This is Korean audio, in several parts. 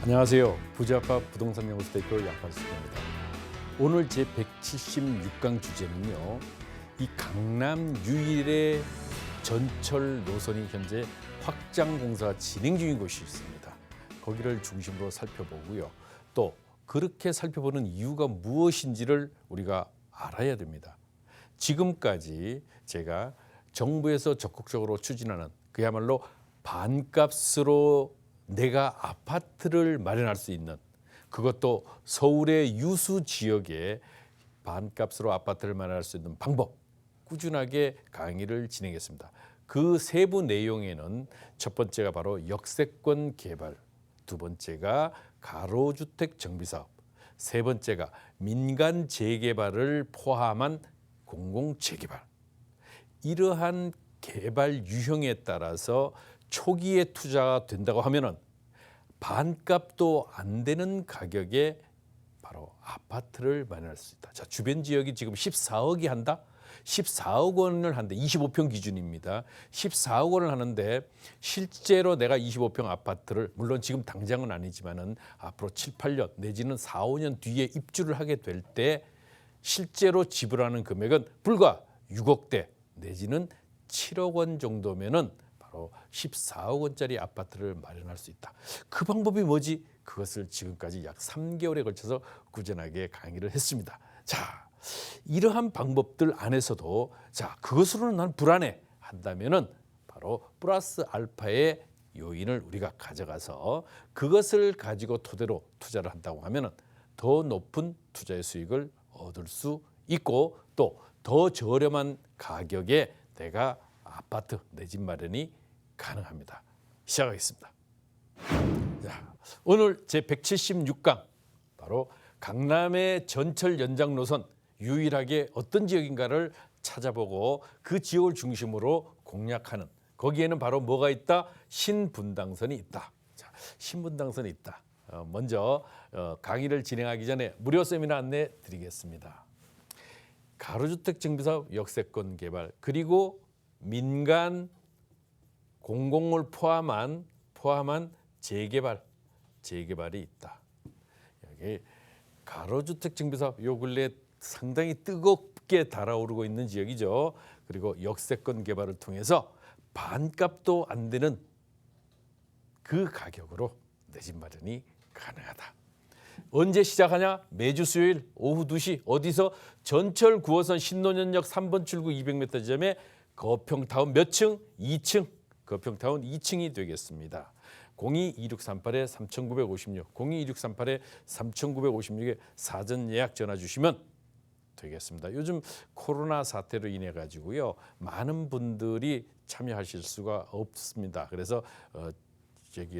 안녕하세요. 부자파 부동산 연구소 대표 양판수입니다. 오늘 제 176강 주제는요. 이 강남 유일의 전철 노선이 현재 확장 공사 진행 중인 곳이 있습니다. 거기를 중심으로 살펴보고요. 또 그렇게 살펴보는 이유가 무엇인지를 우리가 알아야 됩니다. 지금까지 제가 정부에서 적극적으로 추진하는 그야말로 반값으로 내가 아파트를 마련할 수 있는, 그것도 서울의 유수 지역에 반값으로 아파트를 마련할 수 있는 방법, 꾸준하게 강의를 진행했습니다. 그 세부 내용에는 첫 번째가 바로 역세권 개발, 두 번째가 가로주택 정비사업, 세 번째가 민간 재개발을 포함한 공공재개발. 이러한 개발 유형에 따라서 초기에 투자가 된다고 하면은 반값도 안 되는 가격에 바로 아파트를 마련할 수 있다. 자, 주변 지역이 지금 14억이 한다? 14억 원을 하는데 25평 기준입니다. 14억 원을 하는데 실제로 내가 25평 아파트를, 물론 지금 당장은 아니지만은 앞으로 7, 8년 내지는 4, 5년 뒤에 입주를 하게 될 때 실제로 지불하는 금액은 불과 6억대 내지는 7억 원 정도면은 바로 14억 원짜리 아파트를 마련할 수 있다. 그 방법이 뭐지? 그것을 지금까지 약 3개월에 걸쳐서 꾸준하게 강의를 했습니다. 자, 이러한 방법들 안에서도 자, 그것으로는 난 불안해 한다면은 바로 플러스 알파의 요인을 우리가 가져가서 그것을 가지고 토대로 투자를 한다고 하면은 더 높은 투자의 수익을 얻을 수 있고 또 더 저렴한 가격에 내가 아파트 내 집 마련이 가능합니다. 시작하겠습니다. 자, 오늘 제 176강 바로 강남의 전철 연장 노선 유일하게 어떤 지역인가를 찾아보고 그 지역을 중심으로 공략하는, 거기에는 바로 뭐가 있다? 신분당선이 있다. 자, 신분당선이 있다. 먼저 강의를 진행하기 전에 무료 세미나 안내 드리겠습니다. 가로주택 정비사업 역세권 개발 그리고 민간 공공을 포함한 재개발이 있다. 여기 가로주택 정비사업 요 근래 상당히 뜨겁게 달아오르고 있는 지역이죠. 그리고 역세권 개발을 통해서 반값도 안 되는 그 가격으로 내 집 마련이 가능하다. 언제 시작하냐? 매주 수요일 오후 2시 어디서? 전철 9호선 신논현역 3번 출구 200m 지점에 거평타운 몇 층? 2층. 거평타운 2층이 되겠습니다. 02-2638-3956, 02-2638-3956에 사전 예약 전화 주시면 되겠습니다. 요즘 코로나 사태로 인해 가지고요 많은 분들이 참여하실 수가 없습니다. 그래서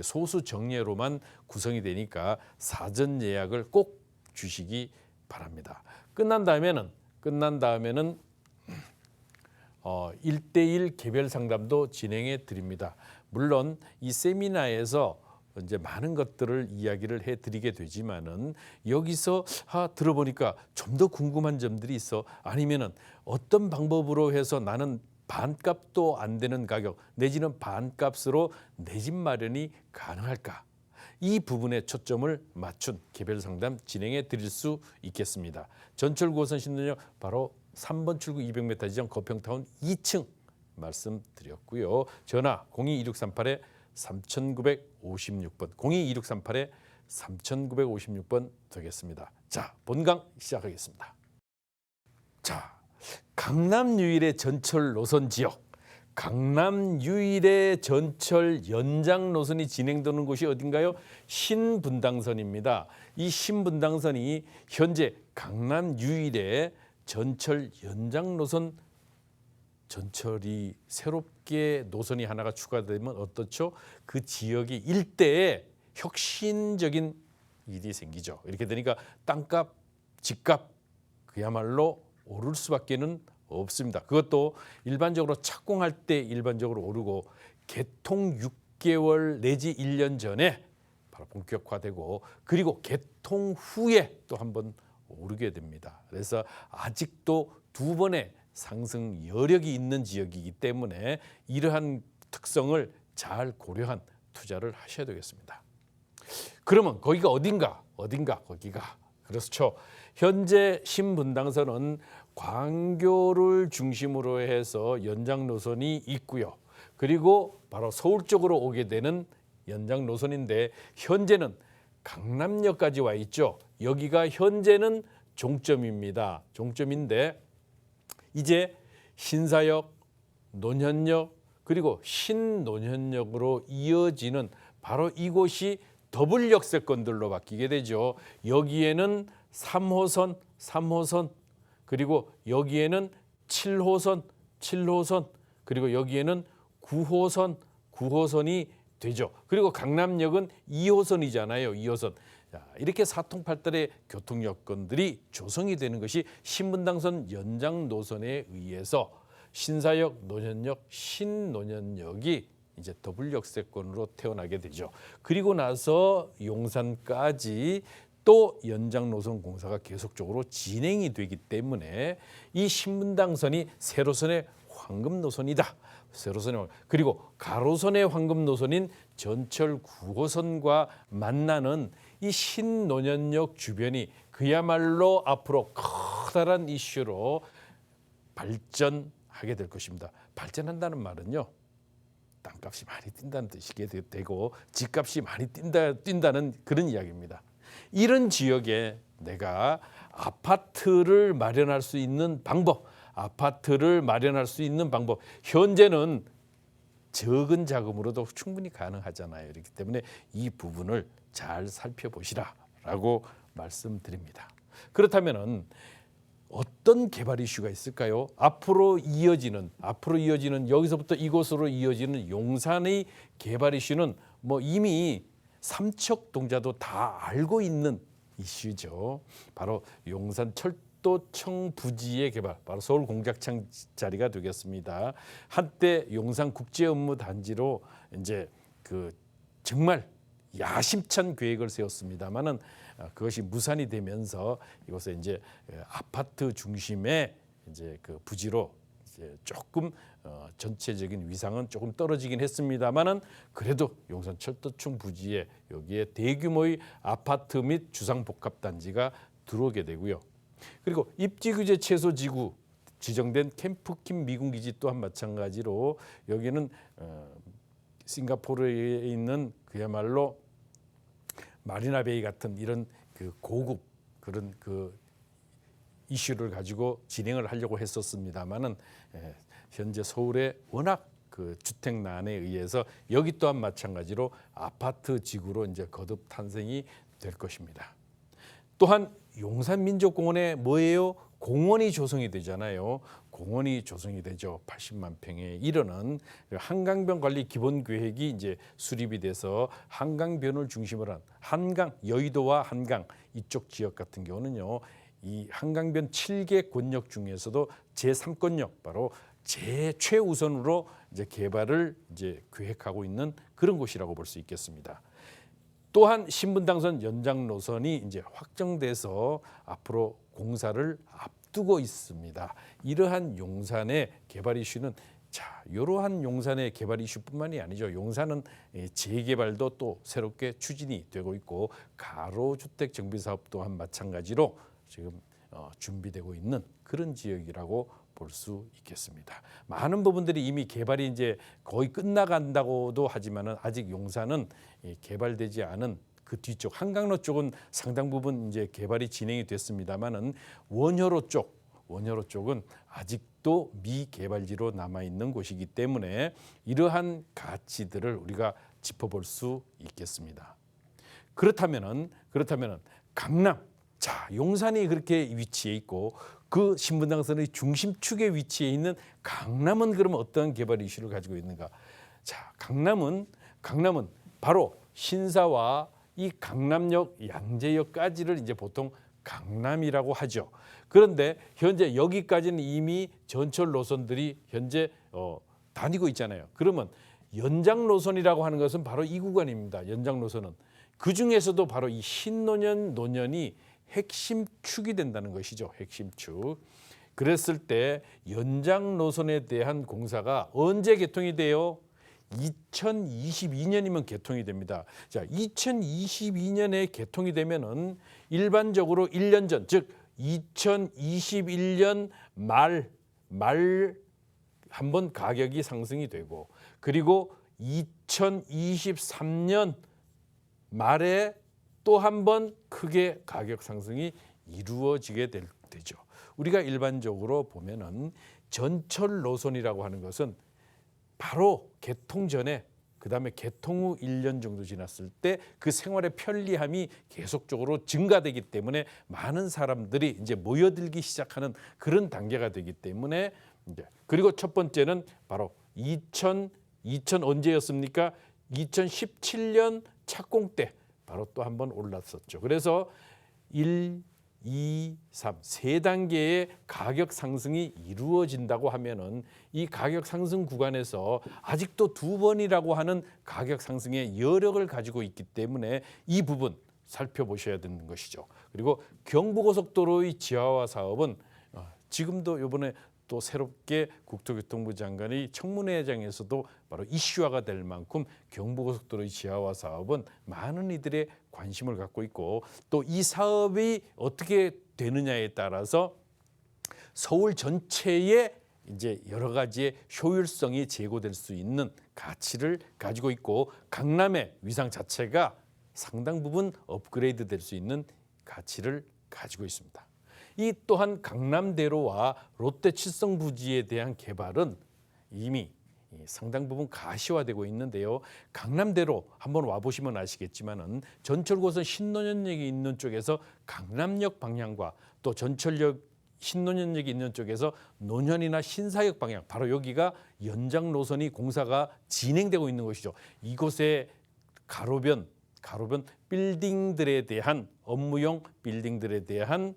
소수 정예로만 구성이 되니까 사전 예약을 꼭 주시기 바랍니다. 끝난 다음에는 1대1 개별 상담도 진행해 드립니다. 물론 이 세미나에서 이제 많은 것들을 이야기를 해 드리게 되지만은 여기서 들어보니까 좀 더 궁금한 점들이 있어. 아니면은 어떤 방법으로 해서 나는 반값도 안 되는 가격 내지는 반값으로 내 집 마련이 가능할까? 이 부분에 초점을 맞춘 개별 상담 진행해 드릴 수 있겠습니다. 전철 9호선 신논현역 바로 3번 출구 200m 지점 거평타운 2층 말씀드렸고요. 전화 02-2638-3956번 02-2638-3956번 되겠습니다. 자, 본강 시작하겠습니다. 자, 강남 유일의 전철 노선 지역, 강남 유일의 전철 연장 노선이 진행되는 곳이 어딘가요? 신분당선입니다. 이 신분당선이 현재 강남 유일의 전철 연장 노선, 전철이 새롭게 노선이 하나가 추가되면 어떻죠? 그 지역이 일대에 혁신적인 일이 생기죠. 이렇게 되니까 땅값, 집값 그야말로 오를 수밖에는 없습니다. 그것도 일반적으로 착공할 때 일반적으로 오르고 개통 6개월 내지 1년 전에 바로 본격화되고 그리고 개통 후에 또 한 번 오르게 됩니다. 그래서 아직도 두 번의 상승 여력이 있는 지역이기 때문에 이러한 특성을 잘 고려한 투자를 하셔야 되겠습니다. 그러면 거기가 어딘가 거기가. 그렇죠. 현재 신분당선은 광교를 중심으로 해서 연장 노선이 있고요. 그리고 바로 서울 쪽으로 오게 되는 연장 노선인데 현재는 강남역까지 와 있죠. 여기가 현재는 종점입니다. 종점인데 이제 신사역, 논현역 그리고 신논현역으로 이어지는 바로 이곳이 더블 역세권들로 바뀌게 되죠. 여기에는 3호선 그리고 여기에는 7호선 그리고 여기에는 9호선이 되죠. 그리고 강남역은 2호선이잖아요. 2호선. 자, 이렇게 사통팔달의 교통 여건들이 조성이 되는 것이 신분당선 연장 노선에 의해서 신사역, 논현역, 신논현역이 이제 더블 역세권으로 태어나게 되죠. 그리고 나서 용산까지 또 연장 노선 공사가 계속적으로 진행이 되기 때문에 이 신분당선이 세로선의 황금 노선이다. 세로선의 그리고 가로선의 황금 노선인 전철 9호선과 만나는 이 신논현역 주변이 그야말로 앞으로 커다란 이슈로 발전하게 될 것입니다. 발전한다는 말은요. 땅값이 많이 뛴다는 뜻이게 되고 집값이 많이 뛴다는 그런 이야기입니다. 이런 지역에 내가 아파트를 마련할 수 있는 방법, 현재는 적은 자금으로도 충분히 가능하잖아요. 그렇기 때문에 이 부분을 잘 살펴보시라라고 말씀드립니다. 그렇다면은 어떤 개발 이슈가 있을까요? 앞으로 이어지는 여기서부터 이곳으로 이어지는 용산의 개발 이슈는 뭐 이미 삼척동자도 다 알고 있는 이슈죠. 바로 용산 철도청 부지의 개발, 바로 서울 공작청 자리가 되겠습니다. 한때 용산 국제업무단지로 이제 그 정말 야심찬 계획을 세웠습니다만은 그것이 무산이 되면서 이곳에 이제 아파트 중심의 이제 그 부지로 이제 조금 전체적인 위상은 조금 떨어지긴 했습니다만은 그래도 용산 철도청 부지에 여기에 대규모의 아파트 및 주상복합단지가 들어오게 되고요. 그리고 입지규제 최소지구 지정된 캠프킴 미군기지 또한 마찬가지로 여기는 싱가포르에 있는 그야말로 마리나베이 같은 이런 그 고급 그런 그 이슈를 가지고 진행을 하려고 했었습니다만은 현재 서울에 워낙 그 주택난에 의해서 여기 또한 마찬가지로 아파트 지구로 이제 거듭 탄생이 될 것입니다. 또한 용산민족공원에 뭐예요? 공원이 조성이 되잖아요. 공원이 조성이 되죠. 80만 평에 이르는 한강변 관리 기본 계획이 이제 수립이 돼서 한강변을 중심으로 한 한강 여의도와 한강 이쪽 지역 같은 경우는요. 이 한강변 7개 권역 중에서도 제3권역 바로 최우선으로 이제 개발을 이제 계획하고 있는 그런 곳이라고 볼 수 있겠습니다. 또한 신분당선 연장 노선이 이제 확정돼서 앞으로 공사를 앞두고 있습니다. 이러한 용산의 개발 이슈는 이러한 용산의 개발 이슈뿐만이 아니죠. 용산은 재개발도 또 새롭게 추진이 되고 있고 가로주택 정비 사업 또한 마찬가지로 지금 준비되고 있는 그런 지역이라고 볼 수 있겠습니다. 많은 부분들이 이미 개발이 이제 거의 끝나간다고도 하지만은 아직 용산은 개발되지 않은 그 뒤쪽 한강로 쪽은 상당 부분 이제 개발이 진행이 됐습니다만은 원효로 쪽은 아직도 미개발지로 남아 있는 곳이기 때문에 이러한 가치들을 우리가 짚어볼 수 있겠습니다. 그렇다면은 강남 용산이 그렇게 위치해 있고 그 신분당선의 중심축에 위치해 있는 강남은 그러면 어떤 개발 이슈를 가지고 있는가? 강남은 바로 신사와 이 강남역, 양재역까지를 이제 보통 강남이라고 하죠. 그런데 현재 여기까지는 이미 전철 노선들이 현재 다니고 있잖아요. 그러면 연장 노선이라고 하는 것은 바로 이 구간입니다. 연장 노선은 그 중에서도 바로 이 신논현이 핵심 축이 된다는 것이죠. 핵심 축. 그랬을 때 연장 노선에 대한 공사가 언제 개통이 돼요? 2022년이면 개통이 됩니다. 자, 2022년에 개통이 되면은 일반적으로 1년 전, 즉 2021년 말 한번 가격이 상승이 되고, 그리고 2023년 말에 또 한 번 크게 가격 상승이 이루어지게 되죠. 우리가 일반적으로 보면은 전철 노선이라고 하는 것은 바로 개통 전에, 그다음에 개통 후 1년 정도 지났을 때 그 생활의 편리함이 계속적으로 증가되기 때문에 많은 사람들이 이제 모여들기 시작하는 그런 단계가 되기 때문에, 이제 그리고 첫 번째는 바로 2000 언제였습니까? 2017년 착공 때 바로 또 한 번 올랐었죠. 그래서 1, 2, 3, 세 단계의 가격 상승이 이루어진다고 하면은 이 가격 상승 구간에서 아직도 두 번이라고 하는 가격 상승의 여력을 가지고 있기 때문에 이 부분 살펴보셔야 되는 것이죠. 그리고 경부고속도로의 지하화 사업은 지금도 이번에 또 새롭게 국토교통부 장관이 청문회장에서도 바로 이슈화가 될 만큼 경부고속도로의 지하화 사업은 많은 이들의 관심을 갖고 있고, 또 이 사업이 어떻게 되느냐에 따라서 서울 전체에 이제 여러 가지의 효율성이 제고될 수 있는 가치를 가지고 있고, 강남의 위상 자체가 상당 부분 업그레이드 될 수 있는 가치를 가지고 있습니다. 이 또한 강남대로와 롯데 칠성부지에 대한 개발은 이미 상당 부분 가시화되고 있는데요. 강남대로 한번 와보시면 아시겠지만은 전철고선 신논현역이 있는 쪽에서 강남역 방향과 또 전철역 신논현역이 있는 쪽에서 논현이나 신사역 방향, 바로 여기가 연장 노선이 공사가 진행되고 있는 것이죠. 이곳에 가로변 빌딩들에 대한 업무용 빌딩들에 대한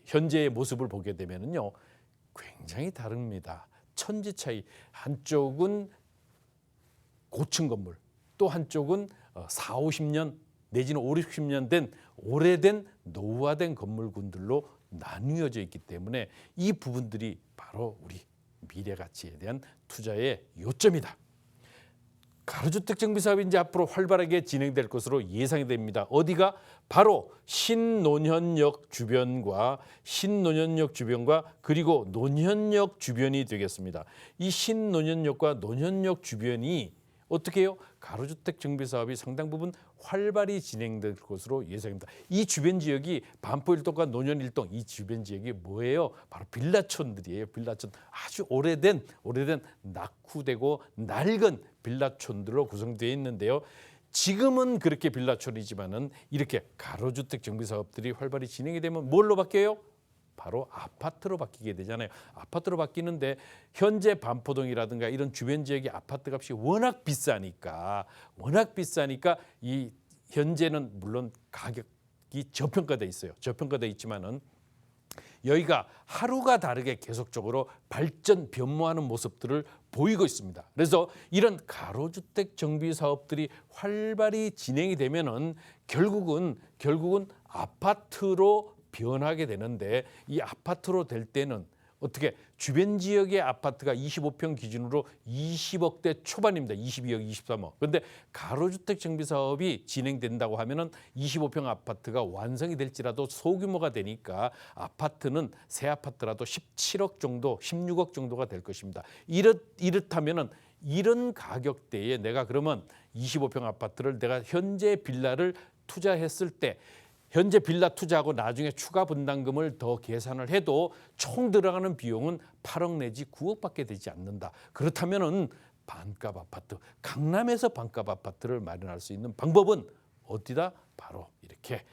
현재의 모습을 보게 되면은요, 굉장히 다릅니다. 천지 차이. 한쪽은 고층 건물, 또 한쪽은 4, 50년 내지는 5, 60년 된 오래된 노후화된 건물군들로 나뉘어져 있기 때문에 이 부분들이 바로 우리 미래 가치에 대한 투자의 요점이다. 가로주택 정비 사업이 이제 앞으로 활발하게 진행될 것으로 예상이 됩니다. 어디가? 바로 신논현역 주변과 그리고 논현역 주변이 되겠습니다. 이 신논현역과 논현역 주변이 어떻게 해요? 가로주택 정비 사업이 상당 부분 활발히 진행될 것으로 예상됩니다. 이 주변 지역이 반포 일동과 논현 일동, 이 주변 지역이 뭐예요? 바로 빌라촌들이에요. 빌라촌, 아주 오래된 낙후되고 낡은 빌라촌들로 구성되어 있는데요. 지금은 그렇게 빌라촌이지만은 이렇게 가로주택 정비 사업들이 활발히 진행이 되면 뭘로 바뀌어요? 바로 아파트로 바뀌게 되잖아요. 아파트로 바뀌는데 현재 반포동이라든가 이런 주변 지역의 아파트 값이 워낙 비싸니까 이 현재는 물론 가격이 저평가돼 있어요. 저평가돼 있지만은 여기가 하루가 다르게 계속적으로 발전 변모하는 모습들을 보이고 있습니다. 그래서 이런 가로주택 정비 사업들이 활발히 진행이 되면은 결국은 아파트로 변하게 되는데, 이 아파트로 될 때는 어떻게 주변 지역의 아파트가 25평 기준으로 20억대 초반입니다. 22억, 23억. 그런데 가로주택 정비 사업이 진행된다고 하면은 25평 아파트가 완성이 될지라도 소규모가 되니까 아파트는 새 아파트라도 17억 정도, 16억 정도가 될 것입니다. 이렇다면은 이런 가격대에 내가 그러면 25평 아파트를 내가 현재 빌라를 투자했을 때, 현재 빌라 투자하고 나중에 추가 분담금을 더 계산을 해도 총 들어가는 비용은 8억 내지 9억밖에 되지 않는다. 그렇다면은 반값 아파트, 강남에서 반값 아파트를 마련할 수 있는 방법은 어디다? 바로 이렇게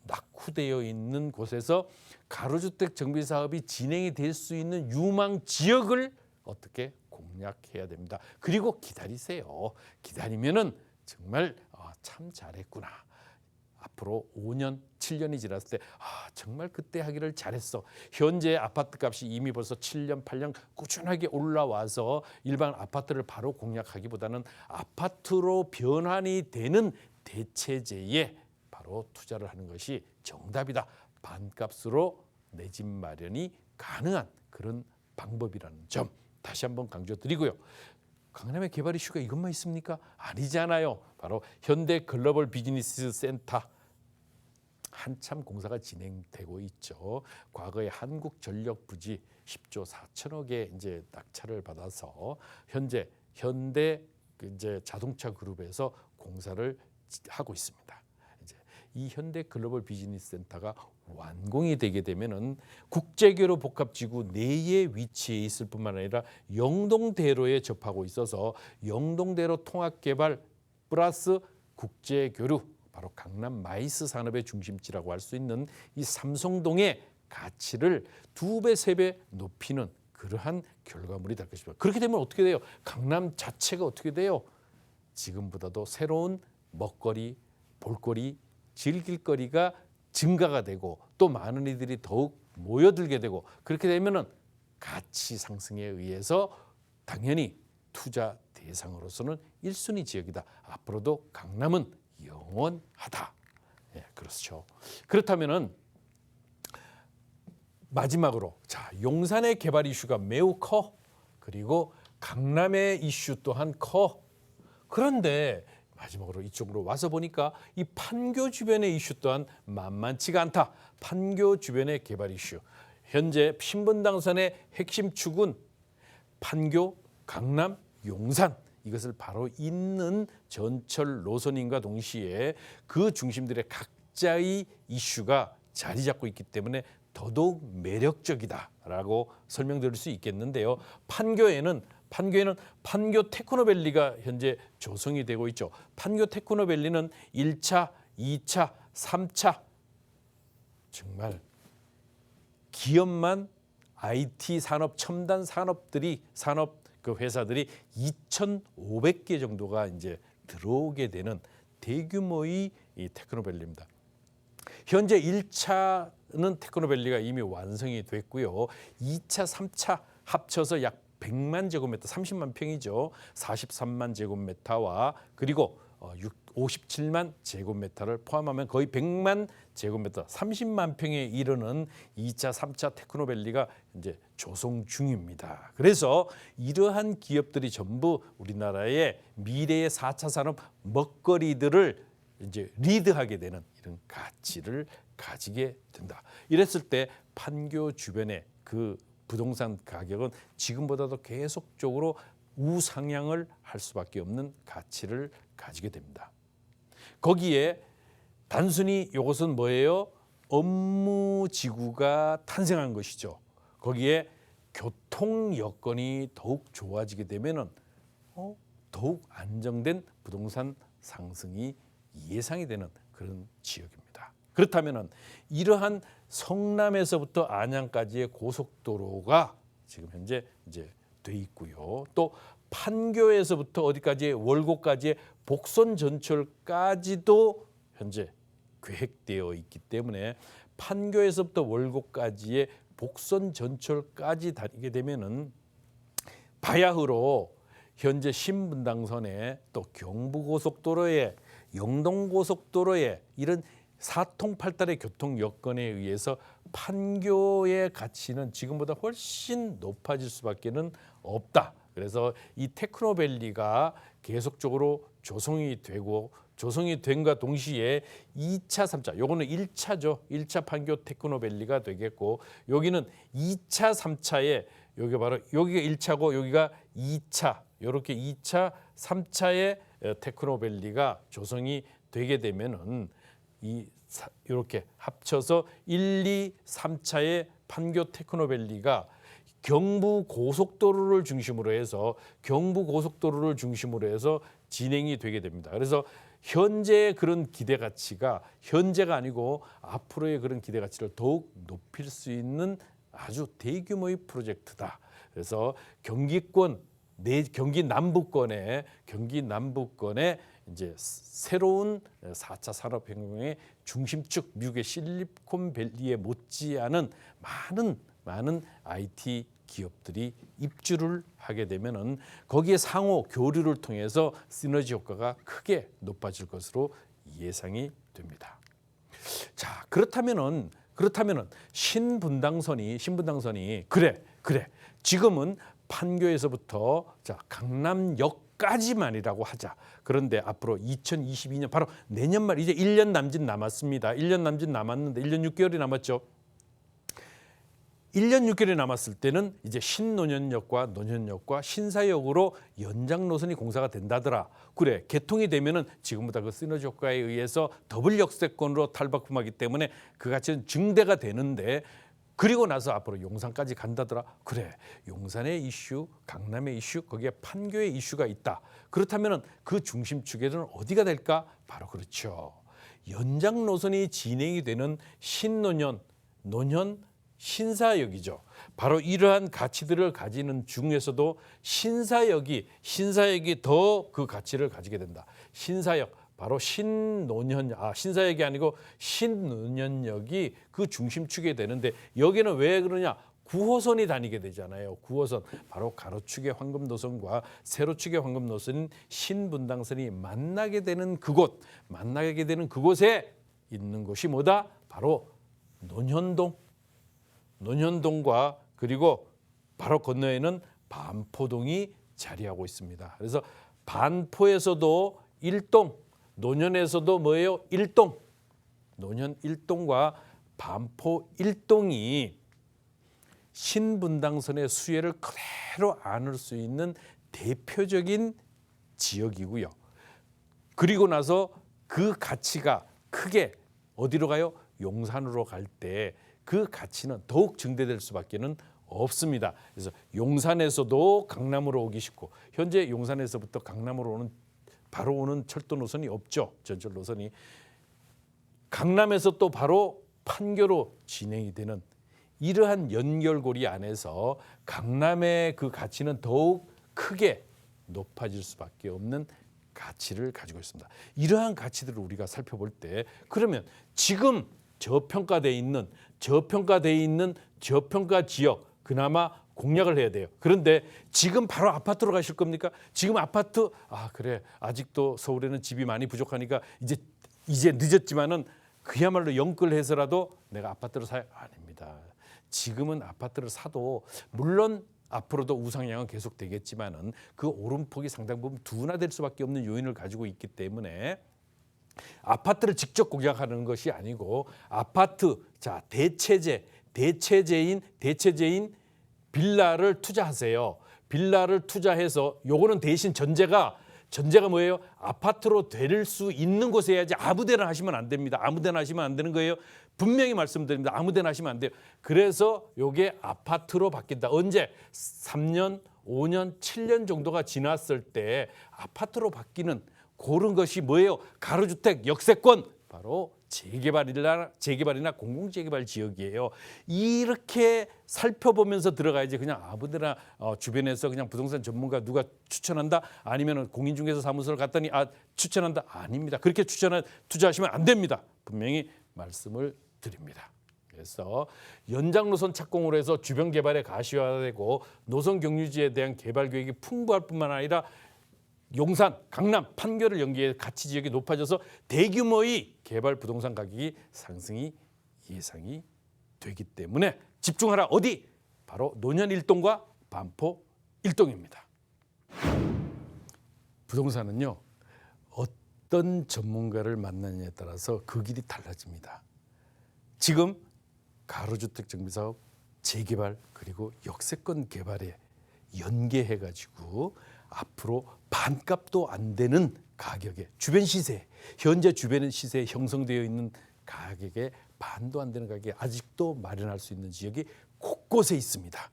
낙후되어 있는 곳에서 가로주택 정비 사업이 진행이 될 수 있는 유망 지역을 어떻게 공략해야 됩니다. 그리고 기다리세요. 기다리면은 정말 참 잘했구나. 앞으로 5년, 7년이 지났을 때 정말 그때 하기를 잘했어. 현재 아파트 값이 이미 벌써 7년, 8년 꾸준하게 올라와서 일반 아파트를 바로 공략하기보다는 아파트로 변환이 되는 대체재에 바로 투자를 하는 것이 정답이다. 반값으로 내 집 마련이 가능한 그런 방법이라는 점 다시 한번 강조드리고요. 강남의 개발 이슈가 이것만 있습니까? 아니잖아요. 바로 현대 글로벌 비즈니스 센터 한참 공사가 진행되고 있죠. 과거에 한국전력 부지 10조 4천억의 이제 낙찰을 받아서 현재 현대 이제 자동차 그룹에서 공사를 하고 있습니다. 이제 이 현대 글로벌 비즈니스 센터가 완공이 되게 되면은 국제교류 복합지구 내에 위치해 있을 뿐만 아니라 영동대로에 접하고 있어서 영동대로 통합개발 플러스 국제교류, 바로 강남 마이스 산업의 중심지라고 할 수 있는 이 삼성동의 가치를 2배, 3배 높이는 그러한 결과물이 될 것입니다. 그렇게 되면 어떻게 돼요? 강남 자체가 어떻게 돼요? 지금보다도 새로운 먹거리, 볼거리, 즐길거리가 증가가 되고 또 많은 이들이 더욱 모여들게 되고, 그렇게 되면은 가치 상승에 의해서 당연히 투자 대상으로서는 1순위 지역이다. 앞으로도 강남은 영원하다. 예, 그렇죠. 그렇다면은 마지막으로 자, 용산의 개발 이슈가 매우 커. 그리고 강남의 이슈 또한 커. 그런데 마지막으로 이쪽으로 와서 보니까 이 판교 주변의 이슈 또한 만만치가 않다. 판교 주변의 개발 이슈. 현재 신분당선의 핵심 축은 판교, 강남, 용산, 이것을 바로 잇는 전철 노선인과 동시에 그 중심들의 각자의 이슈가 자리 잡고 있기 때문에 더더욱 매력적이다라고 설명드릴 수 있겠는데요. 판교에는 판교 테크노밸리가 현재 조성이 되고 있죠. 판교 테크노밸리는 1차, 2차, 3차 정말 기업만 IT 산업, 첨단 산업 그 회사들이 2,500개 정도가 이제 들어오게 되는 대규모의 이 테크노밸리입니다. 현재 1차는 테크노밸리가 이미 완성이 됐고요. 2차, 3차 합쳐서 약 100만 제곱미터, 30만 평이죠. 43만 제곱미터와 그리고 57만 제곱미터를 포함하면 거의 100만 제곱미터, 30만 평에 이르는 2차, 3차 테크노밸리가 이제 조성 중입니다. 그래서 이러한 기업들이 전부 우리나라의 미래의 4차 산업 먹거리들을 이제 리드하게 되는 이런 가치를 가지게 된다. 이랬을 때 판교 주변의 그 부동산 가격은 지금보다도 계속적으로 우상향을 할 수밖에 없는 가치를 가지게 됩니다. 거기에 단순히 이것은 뭐예요? 업무지구가 탄생한 것이죠. 거기에 교통 여건이 더욱 좋아지게 되면은 더욱 안정된 부동산 상승이 예상이 되는 그런 지역입니다. 그렇다면은 이러한 성남에서부터 안양까지의 고속도로가 지금 현재 이제 돼 있고요. 또 판교에서부터 어디까지 월곡까지의 복선 전철까지도 현재 계획되어 있기 때문에 판교에서부터 월곡까지의 복선 전철까지 다니게 되면은 바야흐로 현재 신분당선에 또 경부고속도로에 영동고속도로에 이런 사통팔달의 교통 여건에 의해서 판교의 가치는 지금보다 훨씬 높아질 수밖에는 없다. 그래서 이 테크노밸리가 계속적으로 조성이 된과 동시에 2차, 3차, 요거는 1차죠. 1차 판교 테크노밸리가 되겠고 여기는 2차, 3차에 여기 바로 여기가 1차고 여기가 2차, 이렇게 2차, 3차의 테크노밸리가 조성이 되게 되면은 이렇게 합쳐서 1, 2, 3차의 판교 테크노밸리가 경부 고속도로를 중심으로 해서 진행이 되게 됩니다. 그래서 현재의 그런 기대 가치가 현재가 아니고 앞으로의 그런 기대 가치를 더욱 높일 수 있는 아주 대규모의 프로젝트다. 그래서 경기 남부권에 이제 새로운 4차 산업혁명의 중심축 미국의 실리콘밸리에 못지않은 많은 IT 기업들이 입주를 하게 되면은 거기에 상호 교류를 통해서 시너지 효과가 크게 높아질 것으로 예상이 됩니다. 자, 그렇다면은 신분당선이 그래 지금은 판교에서부터 자 강남역까지만이라고 하자. 그런데 앞으로 2022년 바로 내년 말 이제 1년 남짓 남았습니다. 1년 남짓 남았는데 1년 6개월이 남았죠. 1년 6개월이 남았을 때는 이제 신논현역과 논현역과 신사역으로 연장 노선이 공사가 된다더라. 그래, 개통이 되면은 지금보다 그 시너지 효과에 의해서 더블 역세권으로 탈바꿈하기 때문에 그 가치는 증대가 되는데 그리고 나서 앞으로 용산까지 간다더라. 그래, 용산의 이슈, 강남의 이슈, 거기에 판교의 이슈가 있다. 그렇다면은 그 중심축에는 어디가 될까? 바로 그렇죠. 연장 노선이 진행이 되는 신논현, 논현, 신사역이죠. 바로 이러한 가치들을 가지는 중에서도 신사역이 더 그 가치를 가지게 된다. 신사역 바로 신사역이 아니고 신논현역이 그 중심축이 되는데 여기는 왜 그러냐? 9호선이 다니게 되잖아요. 9호선 바로 가로축의 황금노선과 세로축의 황금노선인 신분당선이 만나게 되는 그곳에 있는 곳이 뭐다? 바로 논현동과 그리고 바로 건너에는 반포동이 자리하고 있습니다. 그래서 반포에서도 1동, 논현에서도 뭐예요? 1동. 논현 1동과 반포 1동이 신분당선의 수혜를 그대로 안을 수 있는 대표적인 지역이고요. 그리고 나서 그 가치가 크게 어디로 가요? 용산으로 갈 때 그 가치는 더욱 증대될 수밖에는 없습니다. 그래서 용산에서도 강남으로 오기 쉽고 현재 용산에서부터 강남으로 오는 철도 노선이 없죠. 전철 노선이. 강남에서 또 바로 판교로 진행이 되는 이러한 연결고리 안에서 강남의 그 가치는 더욱 크게 높아질 수밖에 없는 가치를 가지고 있습니다. 이러한 가치들을 우리가 살펴볼 때 그러면 지금 저평가돼 있는 저평가 지역 그나마 공략을 해야 돼요. 그런데 지금 바로 아파트로 가실 겁니까? 지금 아파트 그래 아직도 서울에는 집이 많이 부족하니까 이제 늦었지만은 그야말로 영끌해서라도 내가 아파트를 사야 아닙니다. 지금은 아파트를 사도 물론 앞으로도 우상향은 계속 되겠지만은 그 오름폭이 상당 부분 둔화될 수밖에 없는 요인을 가지고 있기 때문에 아파트를 직접 공략하는 것이 아니고 아파트 대체제인 빌라를 투자하세요. 빌라를 투자해서 요거는 대신 전제가 뭐예요? 아파트로 될 수 있는 곳에 해야지 아무데나 하시면 안 됩니다. 아무데나 하시면 안 되는 거예요. 분명히 말씀드립니다. 아무데나 하시면 안 돼요. 그래서 요게 아파트로 바뀐다. 언제? 3년, 5년, 7년 정도가 지났을 때 아파트로 바뀌는 그런 것이 뭐예요? 가로주택 역세권 바로 재개발이나 공공재개발 지역이에요. 이렇게 살펴보면서 들어가야지 그냥 아무데나 주변에서 그냥 부동산 전문가 누가 추천한다 아니면 공인중개사 사무소를 갔더니 추천한다 아닙니다. 그렇게 투자하시면 안 됩니다. 분명히 말씀을 드립니다. 그래서 연장 노선 착공으로 해서 주변 개발에 가시화되고 노선 경유지에 대한 개발 계획이 풍부할 뿐만 아니라 용산, 강남, 판교를 연계해 가치 지역이 높아져서 대규모의 개발 부동산 가격이 상승이 예상이 되기 때문에 집중하라. 어디? 바로 논현 1동과 반포 1동입니다. 부동산은요. 어떤 전문가를 만나느냐에 따라서 그 길이 달라집니다. 지금 가로주택 정비사업, 재개발 그리고 역세권 개발에 연계해가지고 앞으로 반값도 안 되는 가격에 현재 주변 시세에 형성되어 있는 가격에 반도 안 되는 가격에 아직도 마련할 수 있는 지역이 곳곳에 있습니다.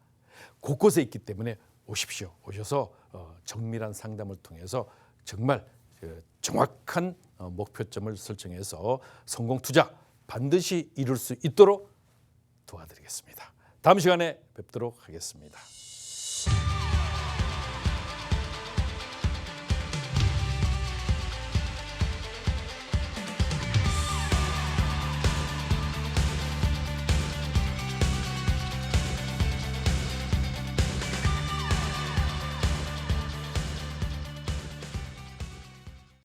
곳곳에 있기 때문에 오십시오. 오셔서 정밀한 상담을 통해서 정말 정확한 목표점을 설정해서 성공 투자 반드시 이룰 수 있도록 도와드리겠습니다. 다음 시간에 뵙도록 하겠습니다.